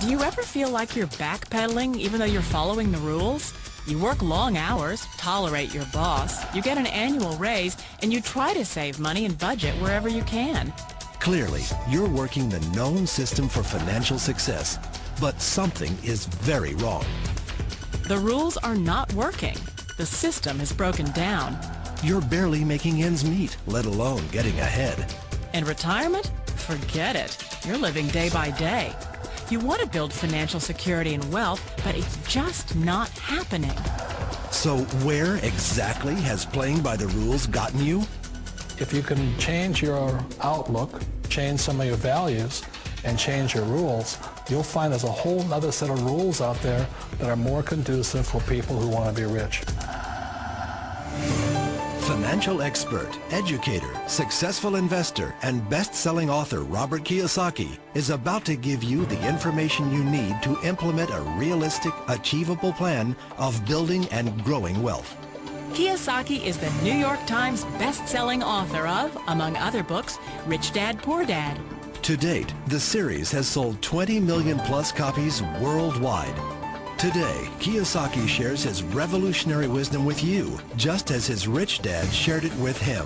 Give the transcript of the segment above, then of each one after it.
Do you ever feel like you're backpedaling even though you're following the rules? You work long hours, tolerate your boss, you get an annual raise, and you try to save money and budget wherever you can. Clearly, you're working the known system for financial success, but something is very wrong. The rules are not working. The system is broken down. You're barely making ends meet, let alone getting ahead. And retirement? Forget it. You're living day by day. You want to build financial security and wealth, but it's just not happening. So where exactly has playing by the rules gotten you? If you can change your outlook, change some of your values, and change your rules, you'll find there's a whole other set of rules out there that are more conducive for people who want to be rich. Financial expert, educator, successful investor, and best-selling author Robert Kiyosaki is about to give you the information you need to implement a realistic, achievable plan of building and growing wealth. Kiyosaki is the New York Times best-selling author of, among other books, Rich Dad, Poor Dad. To date, the series has sold 20 million plus copies worldwide. Today, Kiyosaki shares his revolutionary wisdom with you, just as his rich dad shared it with him.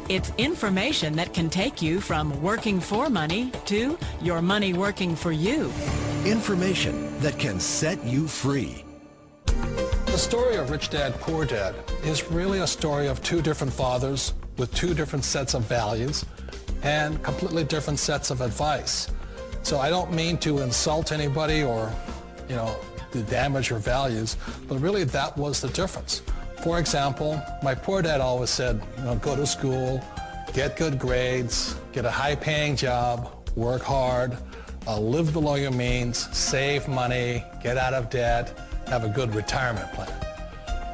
It's information that can take you from working for money to your money working for you. Information that can set you free. The story of Rich Dad, Poor Dad is really a story of two different fathers with two different sets of values and completely different sets of advice. So I don't mean to insult anybody or, to damage your values, but really that was the difference. For example, my poor dad always said, go to school, get good grades, get a high-paying job, work hard, live below your means, save money, get out of debt, have a good retirement plan.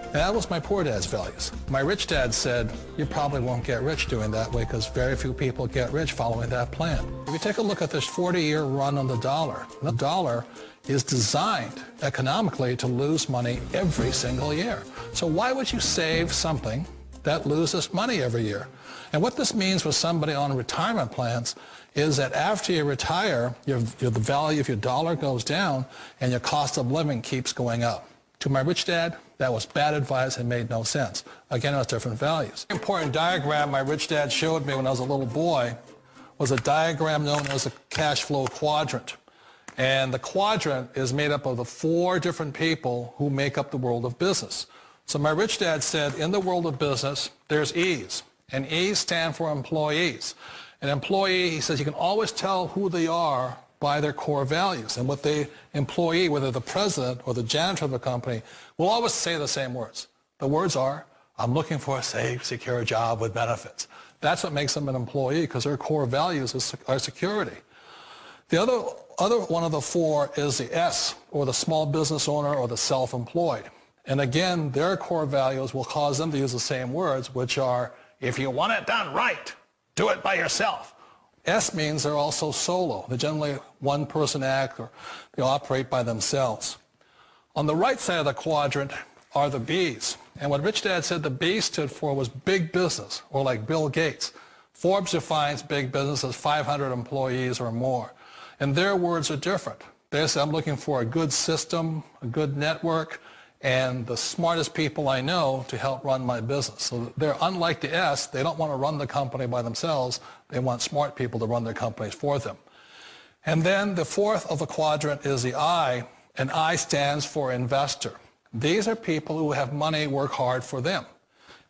And that was my poor dad's values. My rich dad said, you probably won't get rich doing that way because very few people get rich following that plan. If you take a look at this 40-year run on the dollar is designed economically to lose money every single year. So why would you save something that loses money every year? And what this means for somebody on retirement plans is that after you retire, the value of your dollar goes down and your cost of living keeps going up. To my rich dad, that was bad advice and made no sense. Again, it was different values. An important diagram my rich dad showed me when I was a little boy was a diagram known as a cash flow quadrant. And the quadrant is made up of the four different people who make up the world of business. So my rich dad said, in the world of business, there's E's. And E's stand for employees. An employee, he says, you can always tell who they are by their core values. And what the employee, whether the president or the janitor of the company, will always say the same words. The words are, I'm looking for a safe, secure job with benefits. That's what makes them an employee, because their core values are security. The other one of the four is the S, or the small business owner or the self-employed. And again, their core values will cause them to use the same words, which are, if you want it done right, do it by yourself. S means they're also solo. They're generally one-person act, or they operate by themselves. On the right side of the quadrant are the B's. And what Rich Dad said the B stood for was big business, or like Bill Gates. Forbes defines big business as 500 employees or more. And their words are different. They say, I'm looking for a good system, a good network, and the smartest people I know to help run my business. So they're unlike the S. They don't want to run the company by themselves. They want smart people to run their companies for them. And then the fourth of the quadrant is the I, and I stands for investor. These are people who have money work hard for them.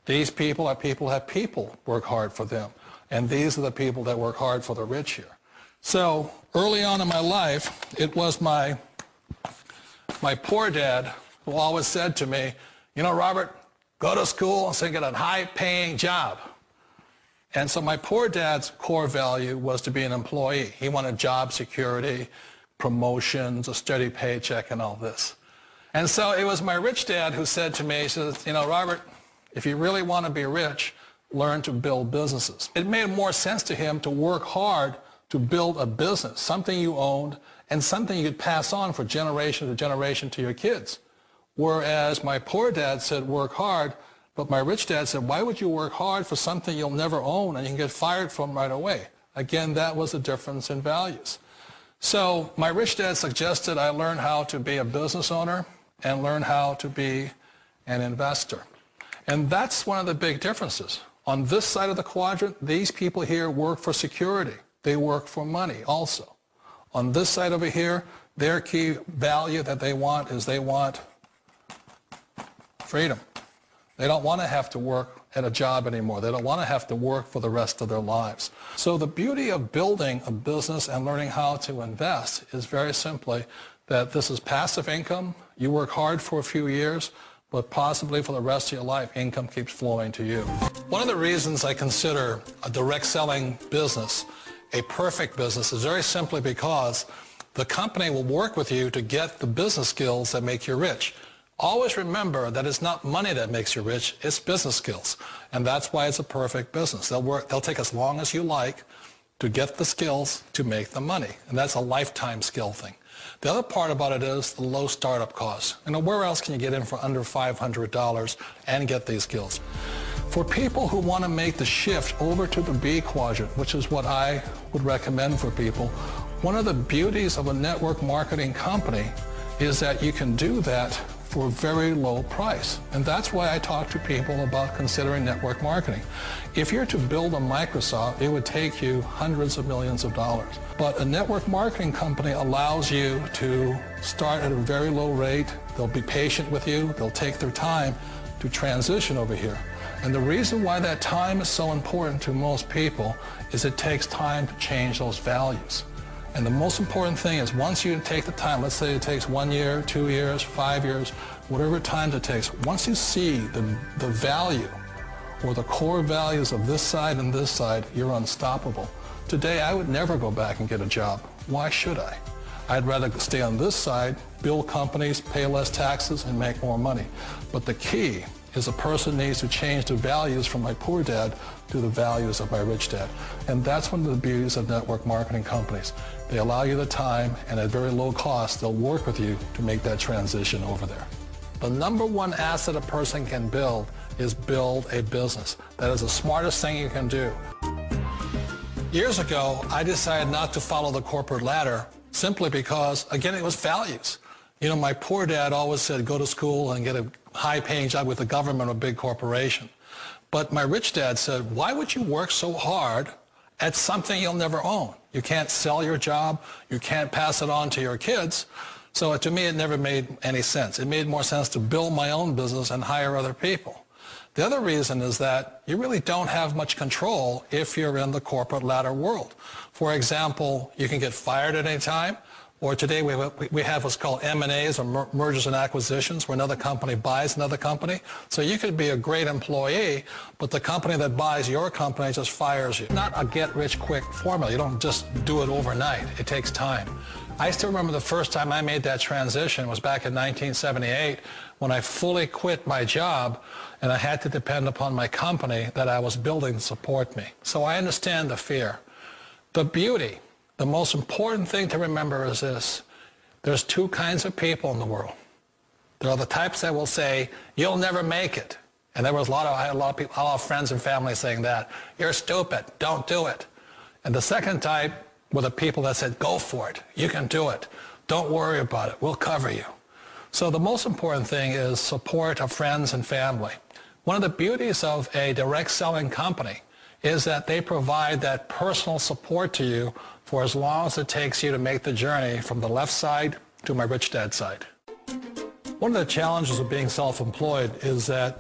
These people are people who have people work hard for them. And these are the people that work hard for the rich here. So early on in my life, it was my poor dad who always said to me, Robert, go to school and get a high-paying job. And so my poor dad's core value was to be an employee. He wanted job security, promotions, a steady paycheck, and all this. And so it was my rich dad who said to me, he says, Robert, if you really want to be rich, learn to build businesses. It made more sense to him to work hard to build a business, something you owned and something you could pass on for generation to generation to your kids. Whereas my poor dad said work hard, but my rich dad said, why would you work hard for something you'll never own and you can get fired from right away? Again, that was a difference in values. So my rich dad suggested I learn how to be a business owner and learn how to be an investor. And that's one of the big differences. On this side of the quadrant, these people here work for security. They work for money also. On this side over here, their key value that they want is they want freedom. They don't want to have to work at a job anymore. They don't want to have to work for the rest of their lives. So the beauty of building a business and learning how to invest is very simply that this is passive income. You work hard for a few years, but possibly for the rest of your life, income keeps flowing to you. One of the reasons I consider a direct selling business a perfect business is very simply because the company will work with you to get the business skills that make you rich. Always remember that it's not money that makes you rich, it's business skills. And that's why it's a perfect business. They'll take as long as you like to get the skills to make the money. And that's a lifetime skill thing. The other part about it is the low startup costs. You know, where else can you get in for under $500 and get these skills? For people who want to make the shift over to the B quadrant, which is what I would recommend for people, one of the beauties of a network marketing company is that you can do that for a very low price. And that's why I talk to people about considering network marketing. If you're to build a Microsoft, it would take you hundreds of millions of dollars. But a network marketing company allows you to start at a very low rate. They'll be patient with you. They'll take their time to transition over here. And the reason why that time is so important to most people is it takes time to change those values. And the most important thing is once you take the time, let's say it takes 1 year, 2 years, 5 years, whatever time it takes, once you see the value or the core values of this side and this side, you're unstoppable. Today, I would never go back and get a job. Why should I? I'd rather stay on this side, build companies, pay less taxes, and make more money. But the key is a person needs to change the values from my poor dad to the values of my rich dad. And that's one of the beauties of network marketing companies. They allow you the time, and at very low cost, they'll work with you to make that transition over there. The number one asset a person can build is build a business. That is the smartest thing you can do. Years ago, I decided not to follow the corporate ladder simply because, again, it was values. You know, my poor dad always said, go to school and get a high-paying job with the government or a big corporation. But my rich dad said, why would you work so hard at something you'll never own? You can't sell your job. You can't pass it on to your kids. So to me, it never made any sense. It made more sense to build my own business and hire other people. The other reason is that you really don't have much control if you're in the corporate ladder world. For example, you can get fired at any time. Or today we have what's called M&As, or mergers and acquisitions, where another company buys another company. So you could be a great employee, but the company that buys your company just fires you. Not a get-rich-quick formula. You don't just do it overnight. It takes time. I still remember the first time I made that transition was back in 1978 when I fully quit my job and I had to depend upon my company that I was building to support me. So I understand the fear. The beauty. The most important thing to remember is this. There's two kinds of people in the world. There are the types that will say, you'll never make it. And I had a lot of friends and family saying that. You're stupid. Don't do it. And the second type were the people that said, go for it. You can do it. Don't worry about it. We'll cover you. So the most important thing is support of friends and family. One of the beauties of a direct selling company is that they provide that personal support to you for as long as it takes you to make the journey from the left side to my rich dad side. One of the challenges of being self-employed is that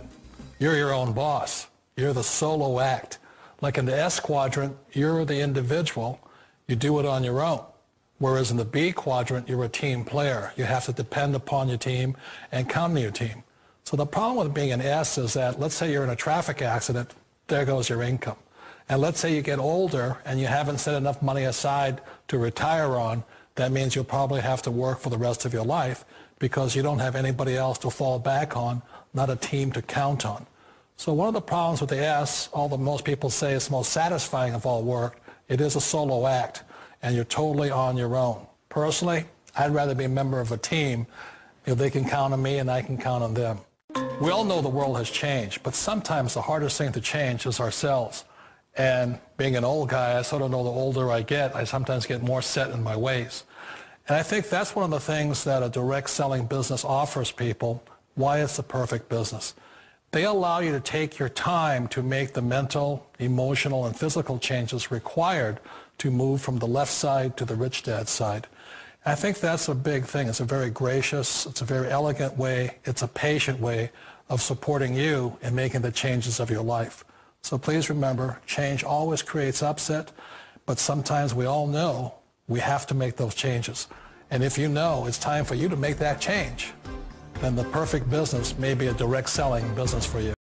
you're your own boss. You're the solo act. Like in the S quadrant, you're the individual. You do it on your own. Whereas in the B quadrant, you're a team player. You have to depend upon your team and count on your team. So the problem with being an S is that, let's say you're in a traffic accident, there goes your income. And let's say you get older and you haven't set enough money aside to retire on, that means you'll probably have to work for the rest of your life because you don't have anybody else to fall back on, not a team to count on. So one of the problems with the S, although most people say it's the most satisfying of all work, it is a solo act and you're totally on your own. Personally, I'd rather be a member of a team if they can count on me and I can count on them. We all know the world has changed, but sometimes the hardest thing to change is ourselves. And being an old guy, I sort of know the older I get, I sometimes get more set in my ways. And I think that's one of the things that a direct selling business offers people, why it's the perfect business. They allow you to take your time to make the mental, emotional, and physical changes required to move from the left side to the rich dad side. I think that's a big thing. It's a very gracious, it's a very elegant way, it's a patient way of supporting you in making the changes of your life. So please remember, change always creates upset, but sometimes we all know we have to make those changes. And if you know it's time for you to make that change, then the perfect business may be a direct selling business for you.